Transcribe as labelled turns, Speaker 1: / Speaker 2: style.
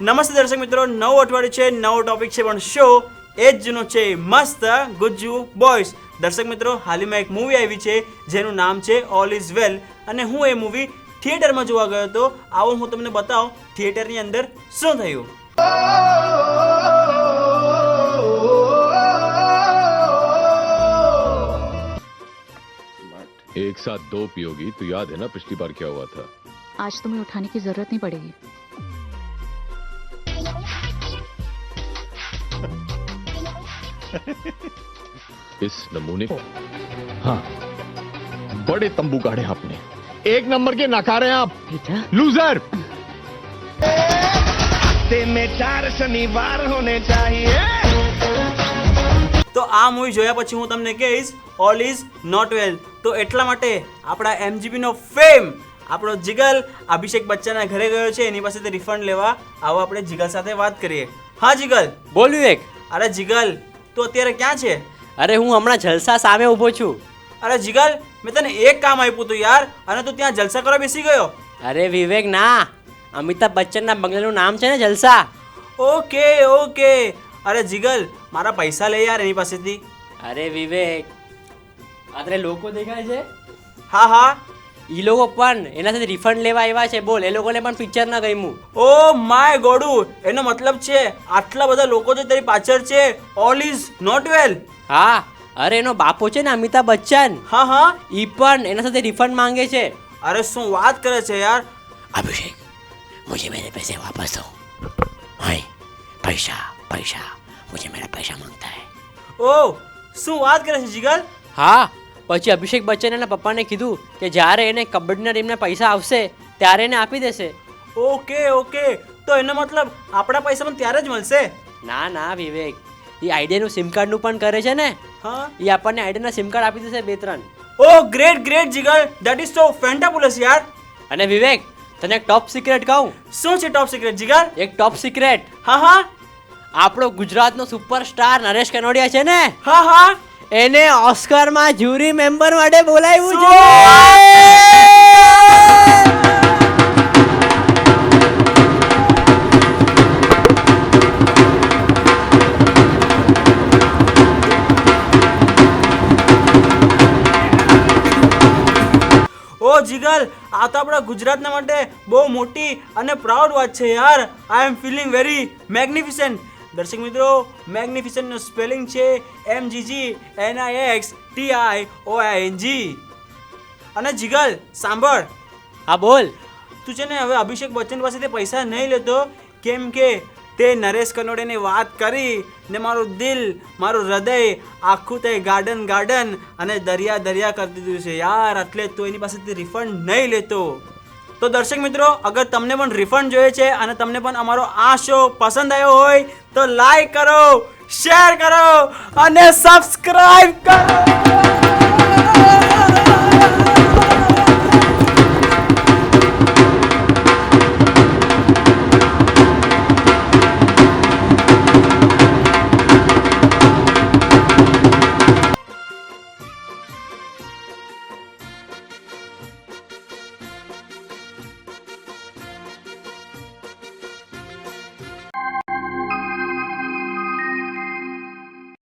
Speaker 1: નમસ્તે દર્શક મિત્રો, નવું અઠવાડિયું છે, નવો ટોપિક છે, પણ શો એ જ જૂનો છે, મસ્ત ગુજ્જુ બોયઝ. દર્શક મિત્રો, હાલમાં એક મૂવી આવી છે જેનું નામ છે ઓલ ઇઝ વેલ, અને હું એ મૂવી થિયેટરમાં જોવા ગયો હતો. આવો હું તમને બતાવું થિયેટરની અંદર શું થયું.
Speaker 2: एक साथ दो पियोगी तो याद है ना पिछली बार क्या हुआ था.
Speaker 3: आज तुम्हें उठाने की जरूरत नहीं पड़ेगी.
Speaker 2: इस नमूने
Speaker 4: हाँ, बड़े तंबू गाड़े आपने. एक नंबर के नकारे आप
Speaker 3: बेटा
Speaker 4: लूजर.
Speaker 5: में 4 शनिवार होने चाहिए.
Speaker 1: તો આ મૂવી જોયા પછી હું તમને કહીશ ઓલ ઇઝ નોટ વેલ. તો એટલા માટે આપણા MGBનો ફેમ આપણો જીગલ અભિષેક બચ્ચનના ઘરે ગયો છે, એની પાસેથી રિફંડ લેવા. આવો આપણે જીગલ સાથે વાત કરીએ. હા જીગલ.
Speaker 6: બોલ વિવેક.
Speaker 1: અરે જીગલ, તું અત્યારે ક્યાં છે?
Speaker 6: અરે હું હમણાં જલસા સામે ઊભો છું.
Speaker 1: અરે જીગલ, મેં તને એક કામ આપ્યું હતું યાર, અને તું ત્યાં જલસા કરવા બેસી ગયો.
Speaker 6: અરે વિવેક ના, અમિતાભ બચ્ચનના બંગલાનું નામ છે ને જલસા.
Speaker 1: Okay okay. અરે જીગલ, મારા પૈસા લે યાર એની પાસેથી.
Speaker 6: અરે વિવેક, આટલે લોકો દેખાય છે,
Speaker 1: હા હા.
Speaker 6: ઈ લોકો પણ એના સાથે રિફંડ લેવા આવ્યા છે. બોલ, એ લોકોને પણ પિક્ચર ના ગમ્યું.
Speaker 1: ઓ માય ગોડું, એનો મતલબ છે આટલા બધા લોકો જે તારી પાછળ છે ઓલ ઇઝ નોટ વેલ.
Speaker 6: હા, અરે એનો બાપો છે ને અમિતાભ બચ્ચન,
Speaker 1: હા હા.
Speaker 6: ઈ પણ એના સાથે રિફંડ માંગે છે.
Speaker 1: અરે શું વાત કરે છે યાર.
Speaker 7: अभिषेक, मुझे मेरे पैसे वापस दो. हाय, पैसा पैसा, मुझे मेरा पैसा मांगता है.
Speaker 1: ઓ શું વાત કરે છે જીગલ.
Speaker 6: હા, પછી અભિષેક બચ્ચન એના પપ્પાને કીધું કે જ્યારે એને કબડ્ડીના ટીમના પૈસા આવશે ત્યારે એને આપી દેશે.
Speaker 1: Okay okay. તો એનો મતલબ આપણા પૈસા પણ ત્યારે જ મળશે.
Speaker 6: ના ના વિવેક, એ આઈડિયાનું સિમ કાર્ડનું પણ કરે છે ને,
Speaker 1: હા.
Speaker 6: એ આપણને આઈડિયાના સિમ કાર્ડ આપી દેશે 2-3.
Speaker 1: ઓ ગ્રેટ ગ્રેટ જીગલ, ધેટ ઇઝ સો ફેન્ટાબુલસ યાર.
Speaker 6: અને વિવેક, તને એક ટોપ સિક્રેટ કહું.
Speaker 1: શું છે ટોપ સિક્રેટ જીગલ?
Speaker 6: એક ટોપ સિક્રેટ,
Speaker 1: હા હા
Speaker 6: આપણો ગુજરાતનો સુપરસ્ટાર નરેશ કનોડિયા છે ને,
Speaker 1: હા હા.
Speaker 6: એને ઓસ્કરમાં જ્યુરી મેમ્બર માટે બોલાવ્યું છે.
Speaker 1: ઓ જીગલ, આ તો આપણા ગુજરાતના માટે બહુ મોટી અને પ્રાઉડ વાત છે યાર. આઈ એમ ફીલિંગ વેરી મેગ્નિફિસન્ટ. દર્શક મિત્રો, મેગ્નિફિસન્ટનું સ્પેલિંગ છે MGGNIXTIOING. અને જીગલ સાંભળ,
Speaker 6: હા બોલ.
Speaker 1: તું છે ને હવે અભિષેક બચ્ચન પાસેથી પૈસા નહીં લેતો, કેમ કે તે નરેશ કનોડિયાની વાત કરી ને મારું દિલ, મારું હૃદય આખું તે ગાર્ડન ગાર્ડન અને દરિયા દરિયા કરી દીધું છે યાર. એટલે તું એની પાસેથી રિફંડ નહીં લેતો. તો દર્શક મિત્રો, અગર તમને પણ રિફંડ જોઈએ છે અને તમને પણ અમારો આ શો પસંદ આવ્યો હોય તો લાઈક કરો, શેર કરો અને સબસ્ક્રાઇબ કરો.